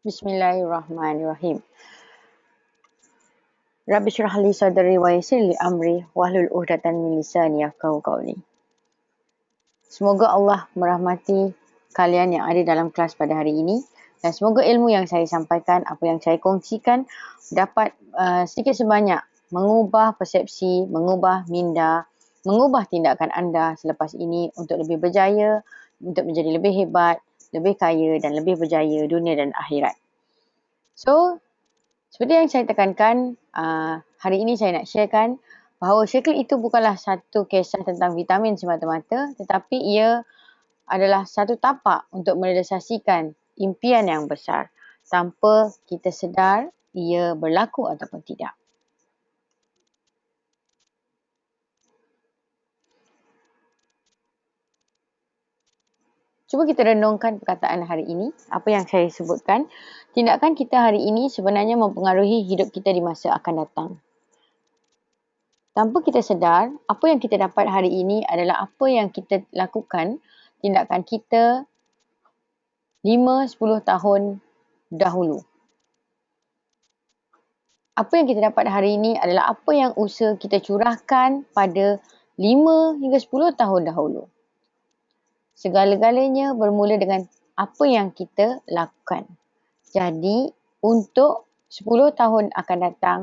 Bismillahirrahmanirrahim. Rabbi syrah li sadri wa yassir li amri wahlul 'uqdatam min lisani yafqahu qawli. Semoga Allah merahmati kalian yang ada dalam kelas pada hari ini dan semoga ilmu yang saya sampaikan, apa yang saya kongsikan dapat sedikit sebanyak mengubah persepsi, mengubah minda, mengubah tindakan anda selepas ini untuk lebih berjaya, untuk menjadi lebih hebat, lebih kaya dan lebih berjaya dunia dan akhirat. So, seperti yang saya tekankan, hari ini saya nak sharekan bahawa syekil itu bukanlah satu kisah tentang vitamin semata-mata, tetapi ia adalah satu tapak untuk merealisasikan impian yang besar tanpa kita sedar ia berlaku ataupun tidak. Cuba kita renungkan perkataan hari ini, apa yang saya sebutkan. Tindakan kita hari ini sebenarnya mempengaruhi hidup kita di masa akan datang. Tanpa kita sedar, apa yang kita dapat hari ini adalah apa yang kita lakukan, tindakan kita 5-10 tahun dahulu. Apa yang kita dapat hari ini adalah apa yang usaha kita curahkan pada 5 hingga 10 tahun dahulu. Segala-galanya bermula dengan apa yang kita lakukan. Jadi, untuk 10 tahun akan datang,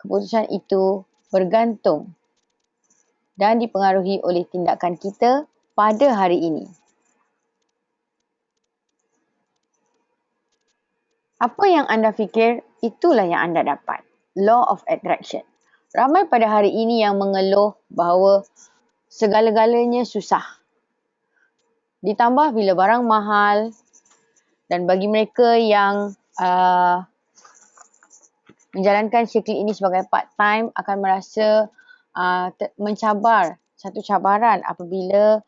keputusan itu bergantung dan dipengaruhi oleh tindakan kita pada hari ini. Apa yang anda fikir, itulah yang anda dapat. Law of attraction. Ramai pada hari ini yang mengeluh bahawa segala-galanya susah. Ditambah bila barang mahal dan bagi mereka yang menjalankan syekil ini sebagai part-time akan merasa mencabar, satu cabaran apabila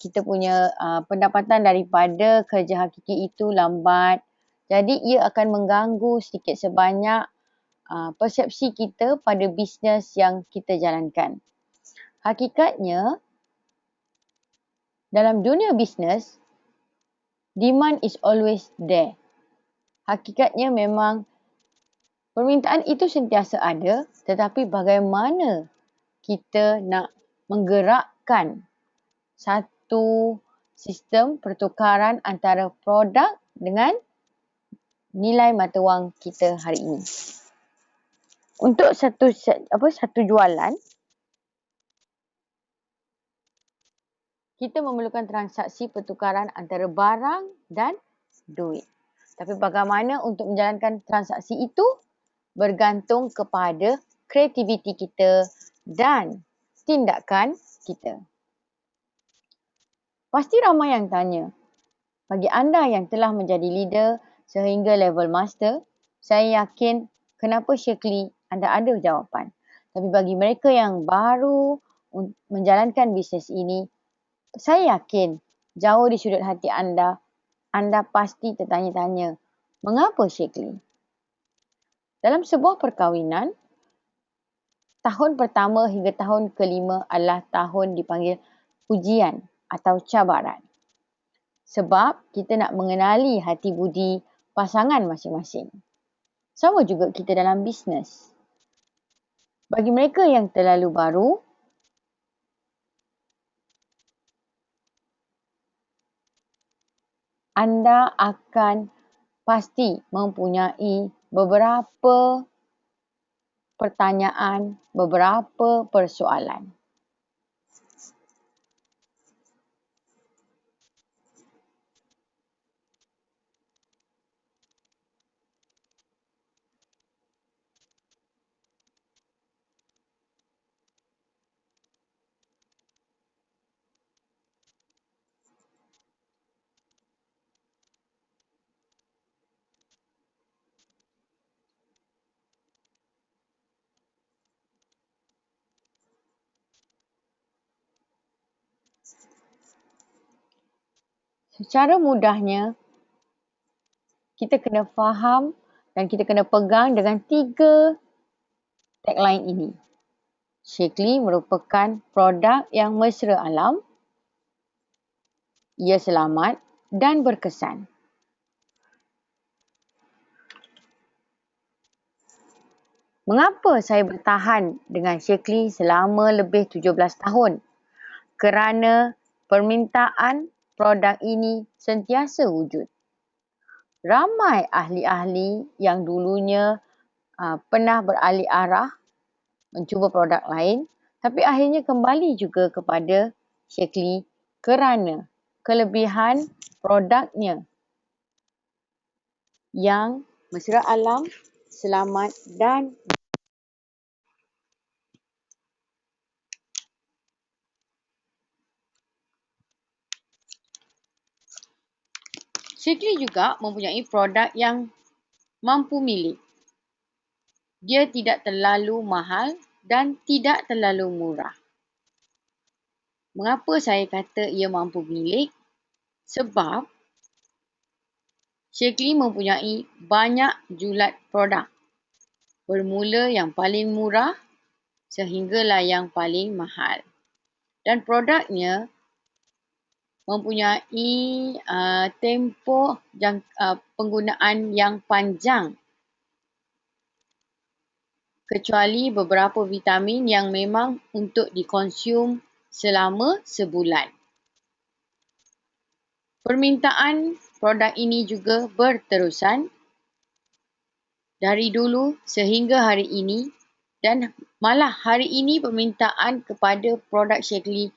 kita punya pendapatan daripada kerja hakiki itu lambat. Jadi ia akan mengganggu sedikit sebanyak persepsi kita pada bisnes yang kita jalankan. Hakikatnya, dalam dunia bisnes, demand is always there. Hakikatnya memang permintaan itu sentiasa ada, tetapi bagaimana kita nak menggerakkan satu sistem pertukaran antara produk dengan nilai mata wang kita hari ini. Untuk satu jualan, kita memerlukan transaksi pertukaran antara barang dan duit. Tapi bagaimana untuk menjalankan transaksi itu bergantung kepada kreativiti kita dan tindakan kita. Pasti ramai yang tanya, bagi anda yang telah menjadi leader sehingga level master, saya yakin kenapa Syekli anda ada jawapan. Tapi bagi mereka yang baru menjalankan bisnes ini, saya yakin jauh di sudut hati anda pasti tertanya-tanya, mengapa Syekli? Dalam sebuah perkahwinan, tahun pertama hingga tahun kelima adalah tahun dipanggil ujian atau cabaran. Sebab kita nak mengenali hati budi pasangan masing-masing. Sama juga kita dalam bisnes. Bagi mereka yang terlalu baru, anda akan pasti mempunyai beberapa pertanyaan, beberapa persoalan. Secara mudahnya, kita kena faham dan kita kena pegang dengan 3 tagline ini. Syekli merupakan produk yang mesra alam, ia selamat dan berkesan. Mengapa saya bertahan dengan Shaklee selama lebih 17 tahun? Kerana permintaan produk ini sentiasa wujud. Ramai ahli-ahli yang dulunya pernah beralih arah mencuba produk lain, tapi akhirnya kembali juga kepada Shaklee kerana kelebihan produknya yang mesra alam, selamat dan Shaklee juga mempunyai produk yang mampu milik. Dia tidak terlalu mahal dan tidak terlalu murah. Mengapa saya kata ia mampu milik? Sebab Shaklee mempunyai banyak julat produk. Bermula yang paling murah sehinggalah yang paling mahal. Dan produknya mempunyai tempoh penggunaan yang panjang. Kecuali beberapa vitamin yang memang untuk dikonsum selama sebulan. Permintaan produk ini juga berterusan dari dulu sehingga hari ini dan malah hari ini permintaan kepada produk Shaklee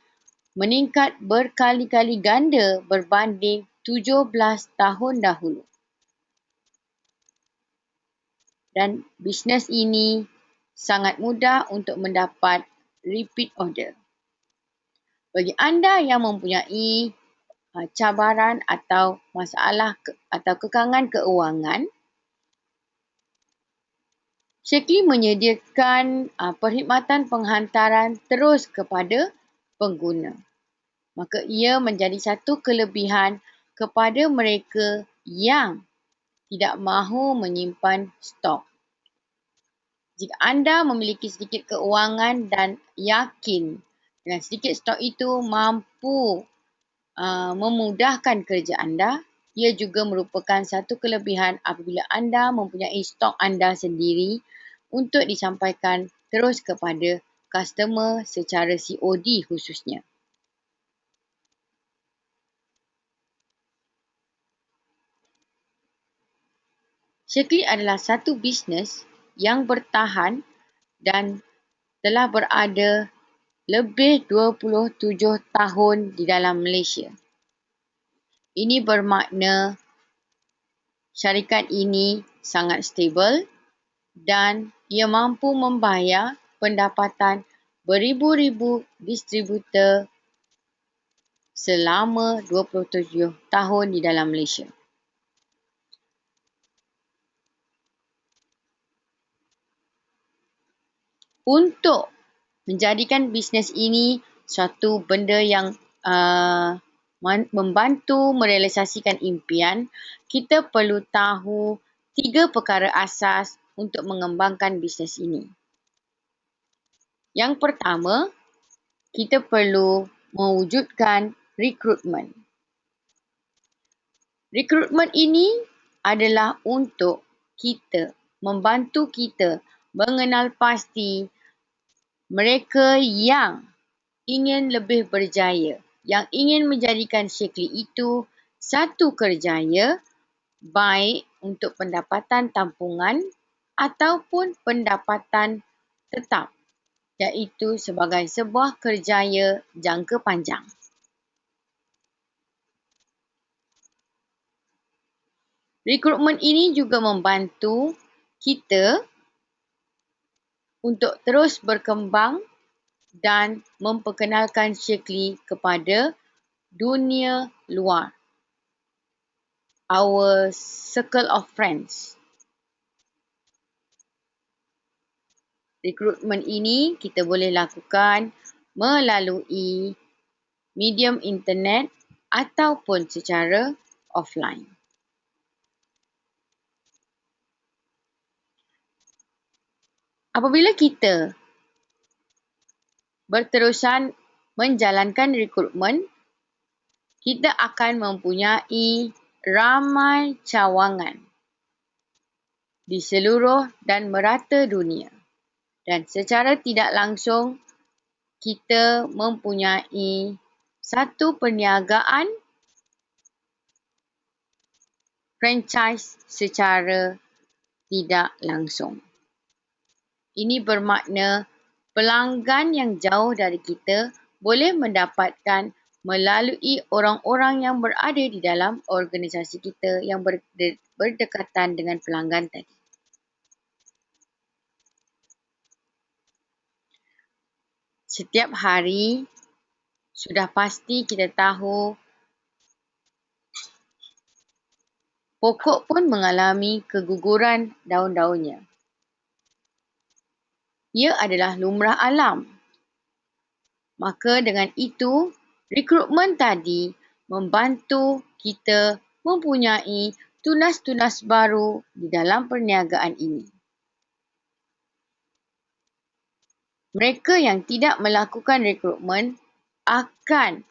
meningkat berkali-kali ganda berbanding 17 tahun dahulu. Dan bisnes ini sangat mudah untuk mendapat repeat order. Bagi anda yang mempunyai cabaran atau masalah atau kekangan keuangan, Shaklee menyediakan perkhidmatan penghantaran terus kepada pengguna. Maka ia menjadi satu kelebihan kepada mereka yang tidak mahu menyimpan stok. Jika anda memiliki sedikit keuangan dan yakin dengan sedikit stok itu mampu memudahkan kerja anda, ia juga merupakan satu kelebihan apabila anda mempunyai stok anda sendiri untuk disampaikan terus kepada customer secara COD khususnya. Shaklee adalah satu bisnes yang bertahan dan telah berada lebih 27 tahun di dalam Malaysia. Ini bermakna syarikat ini sangat stabil dan ia mampu membayar pendapatan beribu-ribu distributor selama 27 tahun di dalam Malaysia. Untuk menjadikan bisnes ini suatu benda yang membantu merealisasikan impian, kita perlu tahu 3 perkara asas untuk mengembangkan bisnes ini. Yang pertama, kita perlu mewujudkan rekrutmen. Rekrutmen ini adalah untuk kita, membantu kita mengenal pasti mereka yang ingin lebih berjaya, yang ingin menjadikan Shaklee itu satu kerjaya baik untuk pendapatan tampungan ataupun pendapatan tetap, iaitu sebagai sebuah kerjaya jangka panjang. Rekrutmen ini juga membantu kita untuk terus berkembang dan memperkenalkan Shaklee kepada dunia luar. Our circle of friends. Rekrutmen ini kita boleh lakukan melalui medium internet ataupun secara offline. Apabila kita berterusan menjalankan rekrutmen, kita akan mempunyai ramai cawangan di seluruh dan merata dunia. Dan secara tidak langsung, kita mempunyai satu perniagaan franchise secara tidak langsung. Ini bermakna pelanggan yang jauh dari kita boleh mendapatkan melalui orang-orang yang berada di dalam organisasi kita yang berdekatan dengan pelanggan tadi. Setiap hari, sudah pasti kita tahu pokok pun mengalami keguguran daun-daunnya. Ia adalah lumrah alam. Maka dengan itu, rekrutmen tadi membantu kita mempunyai tunas-tunas baru di dalam perniagaan ini. Mereka yang tidak melakukan rekrutmen akan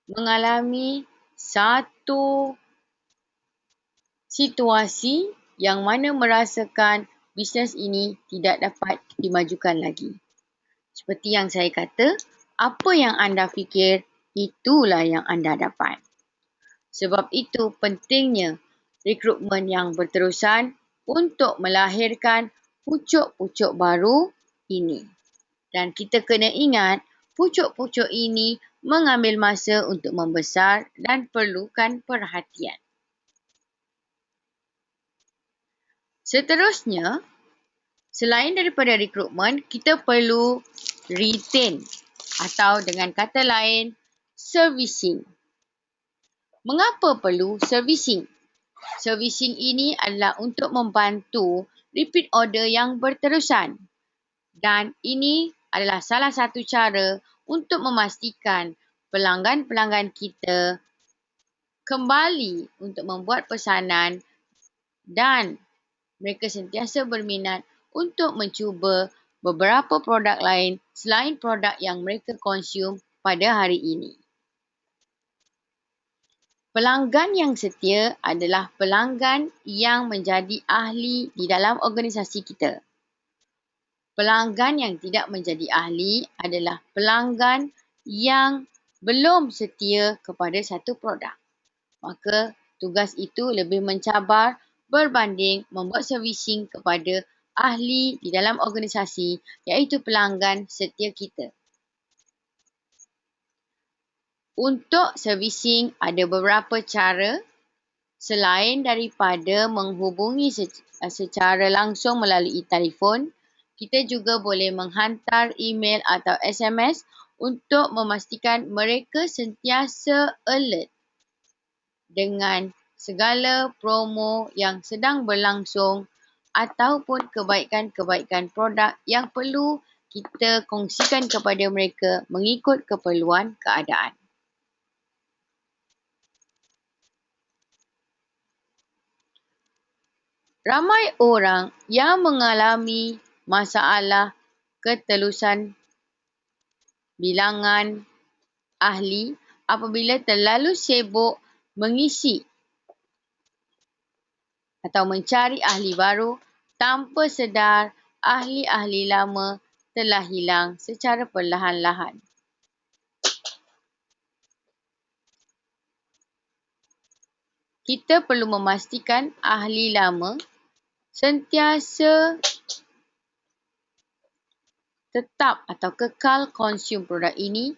mengalami satu situasi yang mana merasakan bisnes ini tidak dapat dimajukan lagi. Seperti yang saya kata, apa yang anda fikir, itulah yang anda dapat. Sebab itu pentingnya rekrutmen yang berterusan untuk melahirkan pucuk-pucuk baru ini. Dan kita kena ingat, pucuk-pucuk ini mengambil masa untuk membesar dan perlukan perhatian. Seterusnya, selain daripada rekrutmen, kita perlu retain atau dengan kata lain, servicing. Mengapa perlu servicing? Servicing ini adalah untuk membantu repeat order yang berterusan. Dan ini adalah salah satu cara untuk memastikan pelanggan-pelanggan kita kembali untuk membuat pesanan dan mereka sentiasa berminat untuk mencuba beberapa produk lain selain produk yang mereka konsum pada hari ini. Pelanggan yang setia adalah pelanggan yang menjadi ahli di dalam organisasi kita. Pelanggan yang tidak menjadi ahli adalah pelanggan yang belum setia kepada satu produk. Maka tugas itu lebih mencabar berbanding membuat servicing kepada ahli di dalam organisasi iaitu pelanggan setia kita. Untuk servicing ada beberapa cara selain daripada menghubungi secara langsung melalui telefon. Kita juga boleh menghantar email atau SMS untuk memastikan mereka sentiasa alert dengan segala promo yang sedang berlangsung ataupun kebaikan-kebaikan produk yang perlu kita kongsikan kepada mereka mengikut keperluan keadaan. Ramai orang yang mengalami masalah ketelusan bilangan ahli apabila terlalu sibuk mengisi atau mencari ahli baru tanpa sedar ahli-ahli lama telah hilang secara perlahan-lahan. Kita perlu memastikan ahli lama sentiasa tetap atau kekal konsum produk ini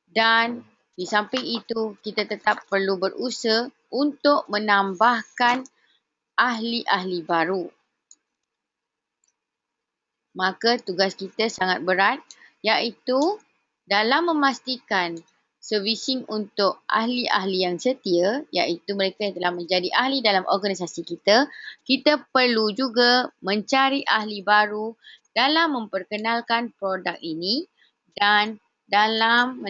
dan di samping itu kita tetap perlu berusaha untuk menambahkan ahli-ahli baru. Maka tugas kita sangat berat iaitu dalam memastikan servicing untuk ahli-ahli yang setia iaitu mereka yang telah menjadi ahli dalam organisasi kita, kita perlu juga mencari ahli baru dalam memperkenalkan produk ini dan dalam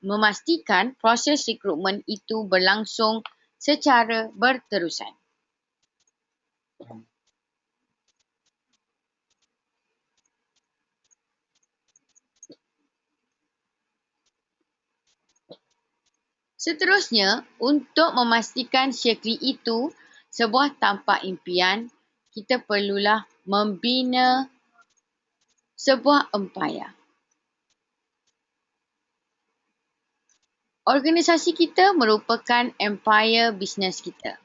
memastikan proses rekrutmen itu berlangsung secara berterusan. Seterusnya, untuk memastikan syekli itu sebuah tapak impian, kita perlulah membina sebuah empayar. Organisasi kita merupakan empayar bisnes kita.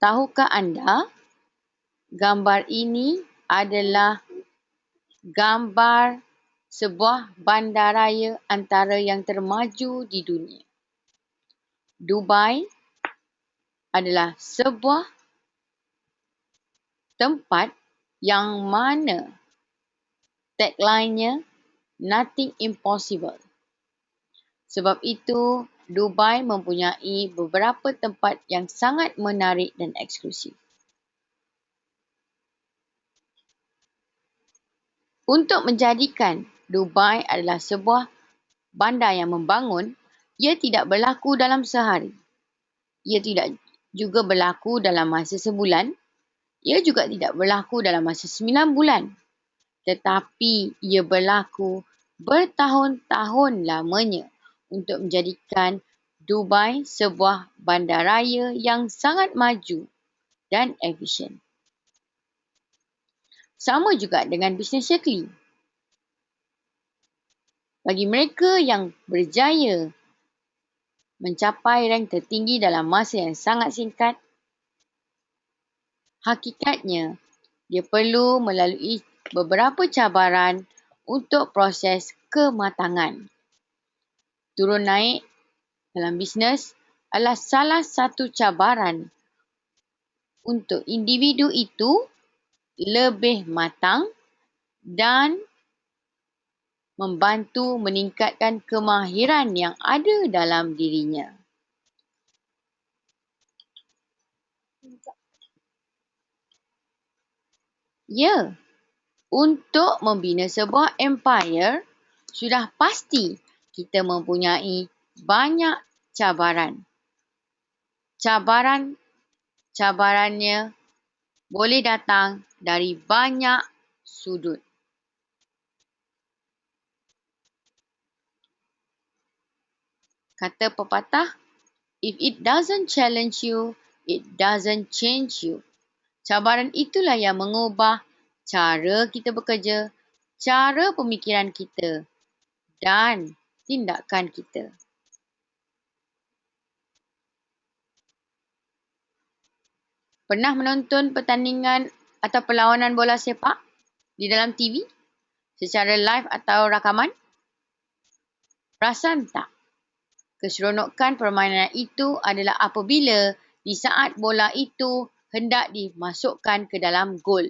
Tahukah anda, gambar ini adalah gambar sebuah bandaraya antara yang termaju di dunia. Dubai adalah sebuah tempat yang mana tagline-nya Nothing Impossible. Sebab itu, Dubai mempunyai beberapa tempat yang sangat menarik dan eksklusif. Untuk menjadikan Dubai adalah sebuah bandar yang membangun, ia tidak berlaku dalam sehari. Ia tidak juga berlaku dalam masa sebulan. Ia juga tidak berlaku dalam masa 9 bulan. Tetapi ia berlaku bertahun-tahun lamanya untuk menjadikan Dubai sebuah bandaraya yang sangat maju dan efisien. Sama juga dengan bisnes Shaklee. Bagi mereka yang berjaya mencapai rank tertinggi dalam masa yang sangat singkat, hakikatnya dia perlu melalui beberapa cabaran untuk proses kematangan. Turun naik dalam bisnes adalah salah satu cabaran untuk individu itu lebih matang dan membantu meningkatkan kemahiran yang ada dalam dirinya. Ya, untuk membina sebuah empire, sudah pasti kita mempunyai banyak cabaran. Cabarannya boleh datang dari banyak sudut. Kata pepatah, if it doesn't challenge you, it doesn't change you. Cabaran itulah yang mengubah cara kita bekerja, cara pemikiran kita dan tindakan kita. Pernah menonton pertandingan atau perlawanan bola sepak di dalam TV secara live atau rakaman? Perasan tak? Keseronokan permainan itu adalah apabila di saat bola itu hendak dimasukkan ke dalam gol.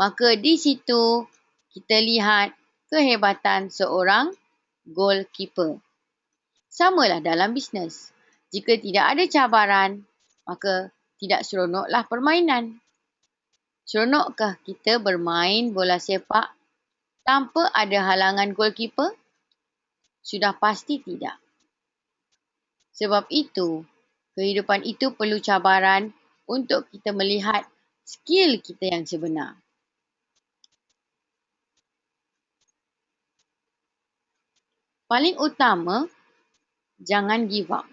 Maka di situ kita lihat kehebatan seorang goalkeeper. Samalah dalam bisnes. Jika tidak ada cabaran, maka tidak seronoklah permainan. Seronokkah kita bermain bola sepak tanpa ada halangan goalkeeper? Sudah pasti tidak. Sebab itu, kehidupan itu perlu cabaran untuk kita melihat skill kita yang sebenar. Paling utama, jangan give up.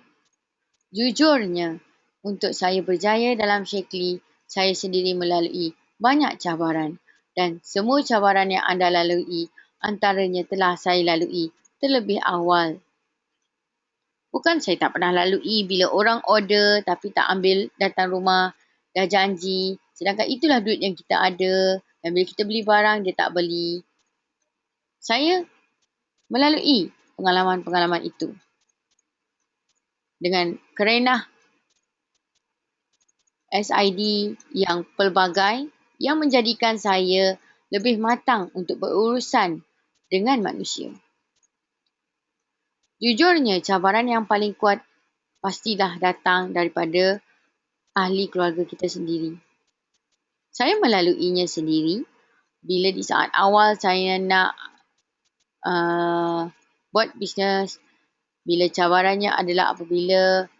Jujurnya, untuk saya berjaya dalam Shaklee, saya sendiri melalui banyak cabaran. Dan semua cabaran yang anda lalui, antaranya telah saya lalui terlebih awal. Bukan saya tak pernah lalui bila orang order tapi tak ambil datang rumah, dah janji. Sedangkan itulah duit yang kita ada. Dan bila kita beli barang, dia tak beli. Saya melalui pengalaman-pengalaman itu. Dengan kerenah SID yang pelbagai yang menjadikan saya lebih matang untuk berurusan dengan manusia. Jujurnya, cabaran yang paling kuat pastilah datang daripada ahli keluarga kita sendiri. Saya melaluinya sendiri bila di saat awal saya nak buat bisnes, bila cabarannya adalah apabila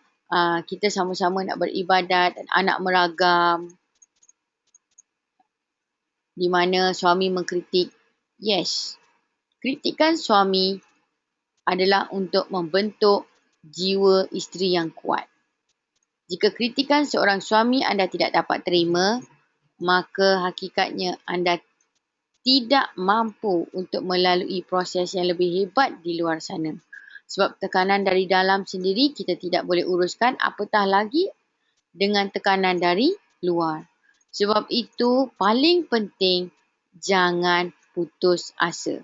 kita sama-sama nak beribadat dan anak meragam, di mana suami mengkritik. Yes, kritikan suami adalah untuk membentuk jiwa isteri yang kuat. Jika kritikan seorang suami anda tidak dapat terima, maka hakikatnya anda tidak mampu untuk melalui proses yang lebih hebat di luar sana. Sebab tekanan dari dalam sendiri kita tidak boleh uruskan, apatah lagi dengan tekanan dari luar. Sebab itu paling penting, jangan putus asa.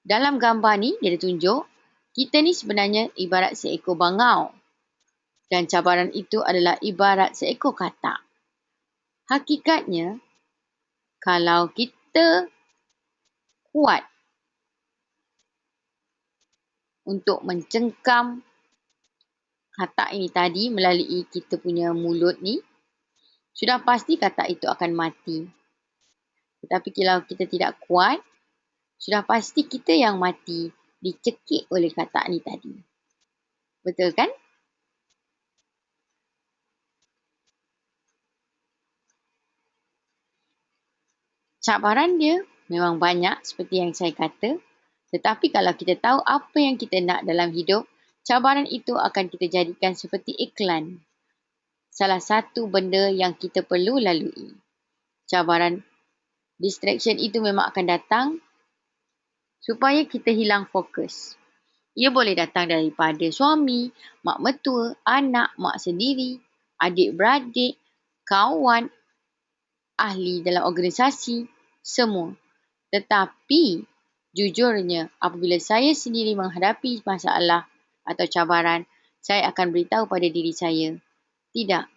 Dalam gambar ni dia tunjuk, kita ni sebenarnya ibarat seekor bangau. Dan cabaran itu adalah ibarat seekor katak. Hakikatnya, kalau kita kuat untuk mencengkam katak ini tadi melalui kita punya mulut ni, sudah pasti katak itu akan mati. Tetapi kalau kita tidak kuat, sudah pasti kita yang mati dicekik oleh katak ni tadi. Betul kan? Cabaran dia memang banyak seperti yang saya kata. Tetapi kalau kita tahu apa yang kita nak dalam hidup, cabaran itu akan kita jadikan seperti iklan. Salah satu benda yang kita perlu lalui. Cabaran distraction itu memang akan datang supaya kita hilang fokus. Ia boleh datang daripada suami, mak mertua, anak, mak sendiri, adik-beradik, kawan, ahli dalam organisasi, semua. Tetapi, jujurnya, apabila saya sendiri menghadapi masalah atau cabaran, saya akan beritahu pada diri saya, tidak,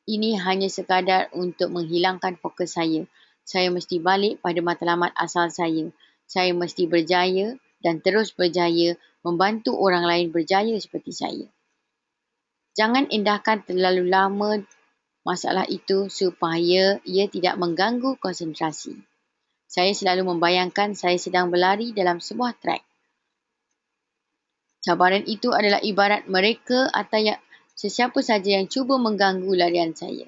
ini hanya sekadar untuk menghilangkan fokus saya. Saya mesti balik pada matlamat asal saya. Saya mesti berjaya dan terus berjaya membantu orang lain berjaya seperti saya. Jangan endahkan terlalu lama masalah itu supaya ia tidak mengganggu konsentrasi. Saya selalu membayangkan saya sedang berlari dalam sebuah trek. Cabaran itu adalah ibarat mereka atau sesiapa saja yang cuba mengganggu larian saya.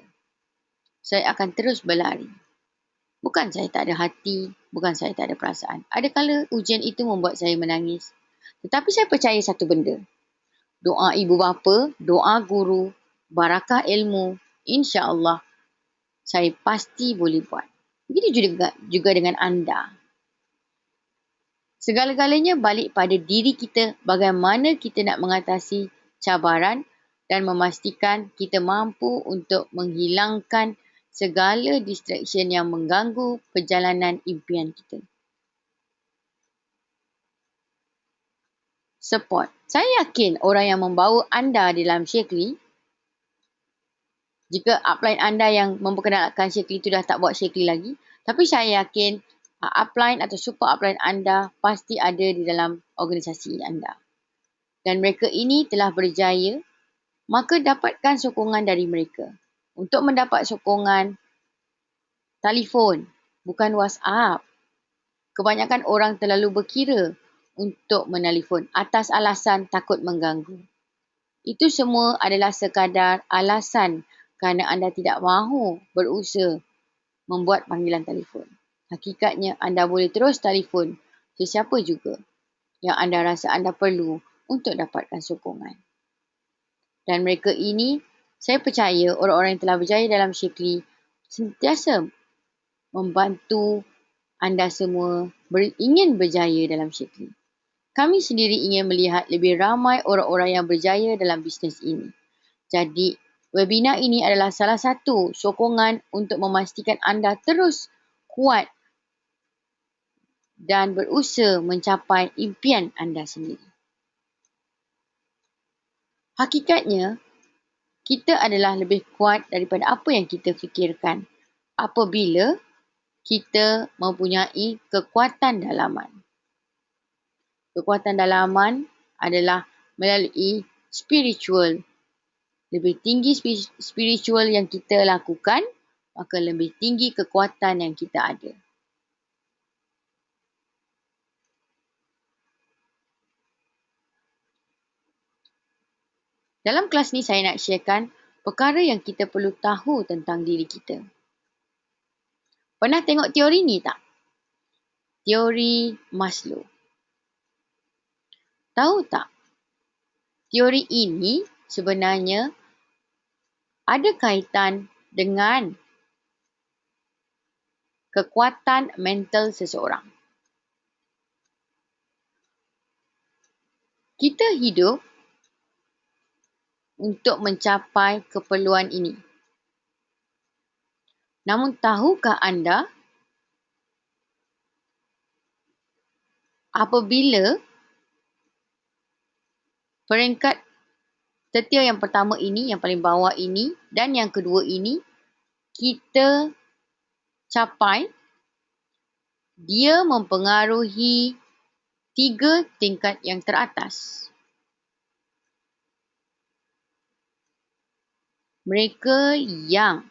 Saya akan terus berlari. Bukan saya tak ada hati, bukan saya tak ada perasaan. Adakala ujian itu membuat saya menangis. Tetapi saya percaya satu benda. Doa ibu bapa, doa guru, barakah ilmu, insya-Allah saya pasti boleh buat. Begitu juga dengan anda. Segala-galanya balik pada diri kita, bagaimana kita nak mengatasi cabaran dan memastikan kita mampu untuk menghilangkan segala distraction yang mengganggu perjalanan impian kita. Support. Saya yakin orang yang membawa anda dalam Shaklee, jika upline anda yang memperkenalkan Shaklee itu dah tak buat Shaklee lagi, tapi saya yakin upline atau super upline anda pasti ada di dalam organisasi anda. Dan mereka ini telah berjaya, maka dapatkan sokongan dari mereka. Untuk mendapat sokongan, telefon, bukan WhatsApp. Kebanyakan orang terlalu berkira untuk menelefon atas alasan takut mengganggu. Itu semua adalah sekadar alasan kerana anda tidak mahu berusaha membuat panggilan telefon. Hakikatnya anda boleh terus telefon sesiapa juga yang anda rasa anda perlu untuk dapatkan sokongan. Dan mereka ini, saya percaya orang-orang yang telah berjaya dalam Shaklee sentiasa membantu anda semua ingin berjaya dalam Shaklee. Kami sendiri ingin melihat lebih ramai orang-orang yang berjaya dalam bisnes ini. Jadi, webinar ini adalah salah satu sokongan untuk memastikan anda terus kuat dan berusaha mencapai impian anda sendiri. Hakikatnya, kita adalah lebih kuat daripada apa yang kita fikirkan apabila kita mempunyai kekuatan dalaman. Kekuatan dalaman adalah melalui spiritual. Lebih tinggi spiritual yang kita lakukan, maka lebih tinggi kekuatan yang kita ada. Dalam kelas ni saya nak sharekan perkara yang kita perlu tahu tentang diri kita. Pernah tengok teori ni tak? Teori Maslow. Tahu tak? Teori ini sebenarnya ada kaitan dengan kekuatan mental seseorang. Kita hidup untuk mencapai keperluan ini. Namun tahukah anda apabila peringkat setia yang pertama ini, yang paling bawah ini dan yang kedua ini kita capai, dia mempengaruhi 3 tingkat yang teratas. Mereka yang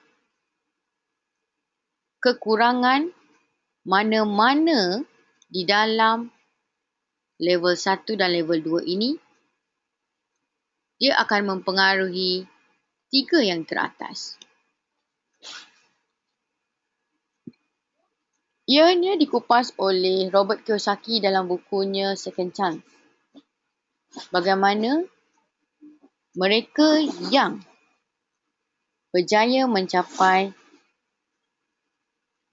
kekurangan mana-mana di dalam level 1 dan level 2 ini, dia akan mempengaruhi 3 yang teratas. Ianya dikupas oleh Robert Kiyosaki dalam bukunya Second Chance. Bagaimana mereka yang berjaya mencapai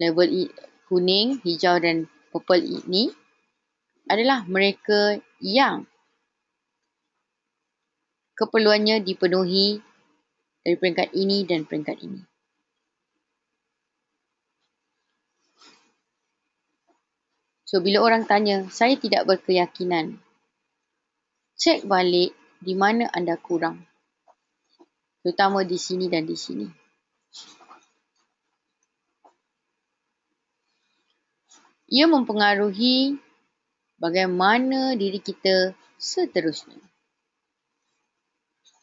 level kuning, hijau dan purple ini adalah mereka yang keperluannya dipenuhi dari peringkat ini dan peringkat ini. So, bila orang tanya, saya tidak berkeyakinan, cek balik di mana anda kurang. Terutama di sini dan di sini. Ia mempengaruhi bagaimana diri kita seterusnya.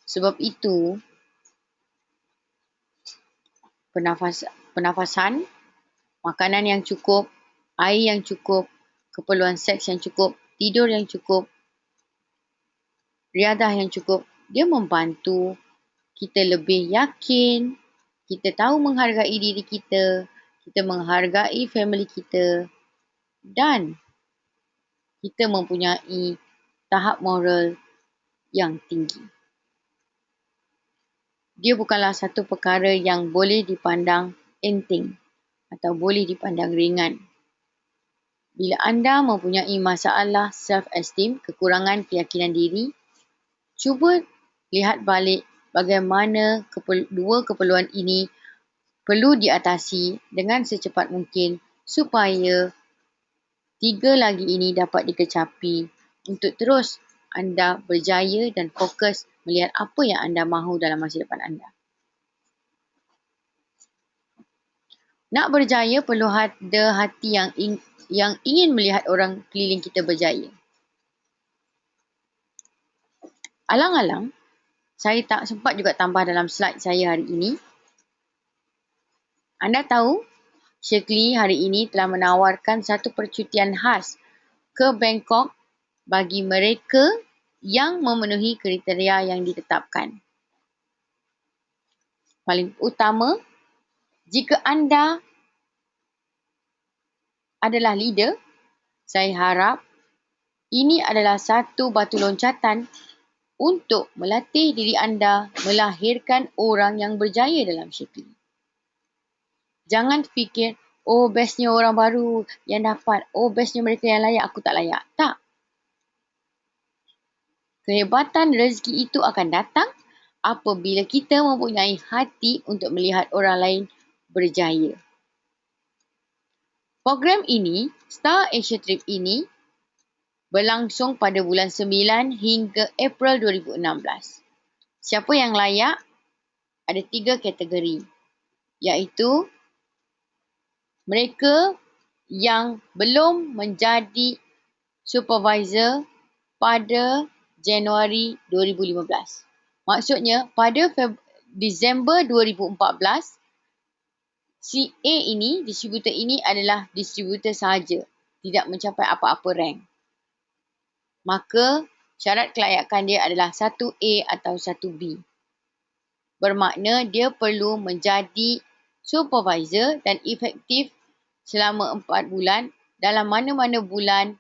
Sebab itu, pernafasan, makanan yang cukup, air yang cukup, keperluan seks yang cukup, tidur yang cukup, riadah yang cukup, dia membantu kita lebih yakin, kita tahu menghargai diri kita menghargai family kita dan kita mempunyai tahap moral yang tinggi. Dia bukanlah satu perkara yang boleh dipandang enteng atau boleh dipandang ringan. Bila anda mempunyai masalah self-esteem, kekurangan keyakinan diri, cuba lihat balik bagaimana dua keperluan ini perlu diatasi dengan secepat mungkin supaya 3 lagi ini dapat dikecapi untuk terus anda berjaya dan fokus melihat apa yang anda mahu dalam masa depan anda. Nak berjaya perlu ada hati yang ingin melihat orang keliling kita berjaya. Alang-alang, saya tak sempat juga tambah dalam slide saya hari ini. Anda tahu, Shirley hari ini telah menawarkan satu percutian khas ke Bangkok bagi mereka yang memenuhi kriteria yang ditetapkan. Paling utama, jika anda adalah leader, saya harap ini adalah satu batu loncatan untuk melatih diri anda melahirkan orang yang berjaya dalam Shirley. Jangan fikir, oh bestnya orang baru yang dapat, oh bestnya mereka yang layak, aku tak layak. Tak. Kehebatan rezeki itu akan datang apabila kita mempunyai hati untuk melihat orang lain berjaya. Program ini, Star Asia Trip ini, berlangsung pada bulan 9 hingga April 2016. Siapa yang layak? Ada 3 kategori, iaitu mereka yang belum menjadi supervisor pada Januari 2015. Maksudnya, pada Disember 2014, si A ini, distributor ini adalah distributor sahaja, tidak mencapai apa-apa rank. Maka, syarat kelayakan dia adalah 1A atau 1B. Bermakna dia perlu menjadi supervisor dan efektif selama 4 bulan dalam mana-mana bulan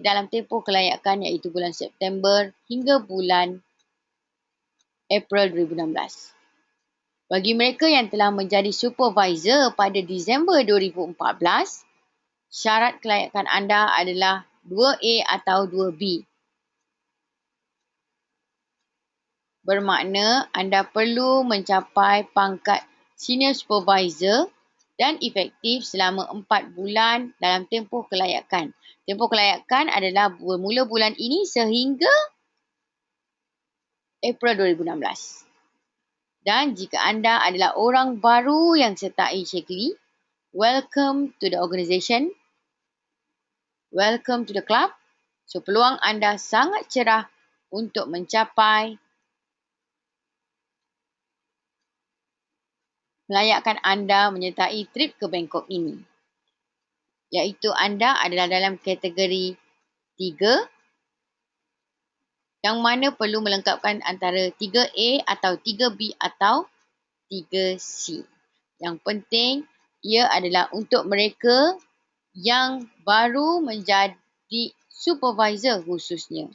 dalam tempoh kelayakan iaitu bulan September hingga bulan April 2016. Bagi mereka yang telah menjadi supervisor pada Disember 2014, syarat kelayakan anda adalah 2A atau 2B. Bermakna anda perlu mencapai pangkat senior supervisor dan efektif selama 4 bulan dalam tempoh kelayakan. Tempoh kelayakan adalah bermula bulan ini sehingga April 2016. Dan jika anda adalah orang baru yang sertai Shaklee, welcome to the organisation. Welcome to the club. So, peluang anda sangat cerah untuk mencapai melayakkan anda menyertai trip ke Bangkok ini. Iaitu anda adalah dalam kategori 3 yang mana perlu melengkapkan antara 3A atau 3B atau 3C. Yang penting ia adalah untuk mereka yang baru menjadi supervisor khususnya.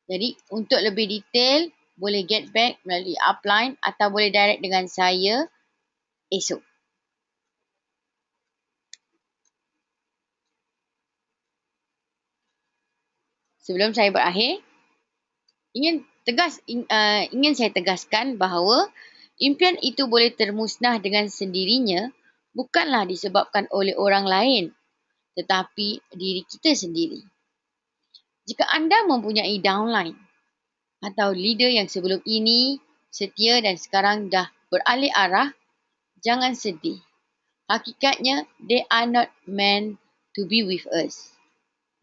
Jadi untuk lebih detail boleh get back melalui upline atau boleh direct dengan saya esok. Sebelum saya berakhir, ingin saya tegaskan bahawa impian itu boleh termusnah dengan sendirinya bukanlah disebabkan oleh orang lain, tetapi diri kita sendiri. Jika anda mempunyai downline atau leader yang sebelum ini setia dan sekarang dah beralih arah, jangan sedih. Hakikatnya, they are not meant to be with us.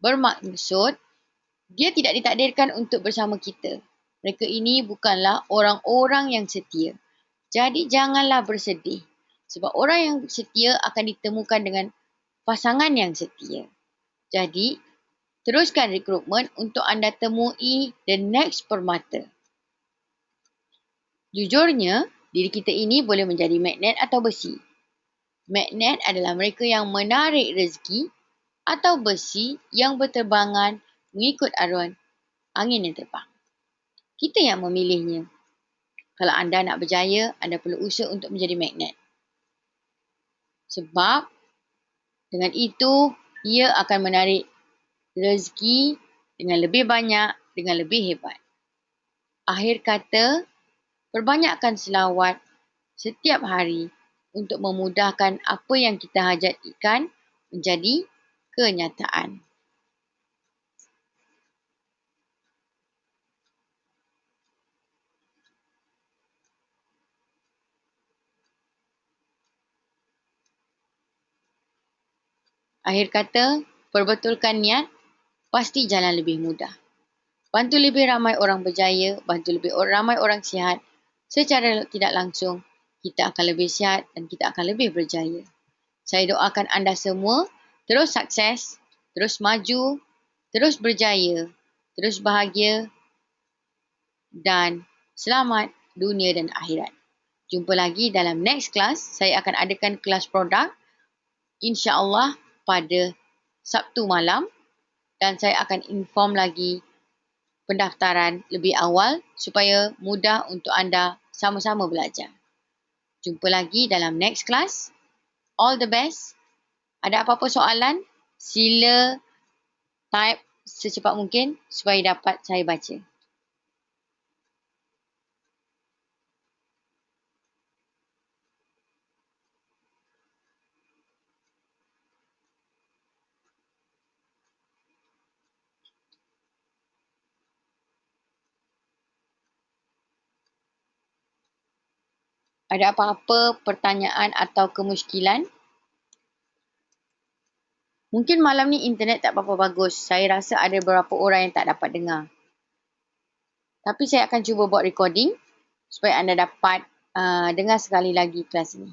Bermaksud, dia tidak ditakdirkan untuk bersama kita. Mereka ini bukanlah orang-orang yang setia. Jadi janganlah bersedih. Sebab orang yang setia akan ditemukan dengan pasangan yang setia. Jadi, teruskan rekrutmen untuk anda temui the next permata. Jujurnya, diri kita ini boleh menjadi magnet atau besi. Magnet adalah mereka yang menarik rezeki atau besi yang berterbangan mengikut arus angin yang terbang. Kita yang memilihnya. Kalau anda nak berjaya, anda perlu usaha untuk menjadi magnet. Sebab dengan itu, ia akan menarik rezeki dengan lebih banyak, dengan lebih hebat. Akhir kata, perbanyakkan selawat setiap hari untuk memudahkan apa yang kita hajatkan menjadi kenyataan. Akhir kata, perbetulkan niat, pasti jalan lebih mudah. Bantu lebih ramai orang berjaya, bantu lebih ramai orang sihat. Secara tidak langsung, kita akan lebih sihat dan kita akan lebih berjaya. Saya doakan anda semua terus sukses, terus maju, terus berjaya, terus bahagia dan selamat dunia dan akhirat. Jumpa lagi dalam next class. Saya akan adakan kelas produk insya-Allah pada Sabtu malam dan saya akan inform lagi pendaftaran lebih awal supaya mudah untuk anda sama-sama belajar. Jumpa lagi dalam next class. All the best. Ada apa-apa soalan, sila type secepat mungkin supaya dapat saya baca. Ada apa-apa pertanyaan atau kemusykilan? Mungkin malam ni internet tak berapa bagus. Saya rasa ada beberapa orang yang tak dapat dengar. Tapi saya akan cuba buat recording supaya anda dapat dengar sekali lagi kelas ini.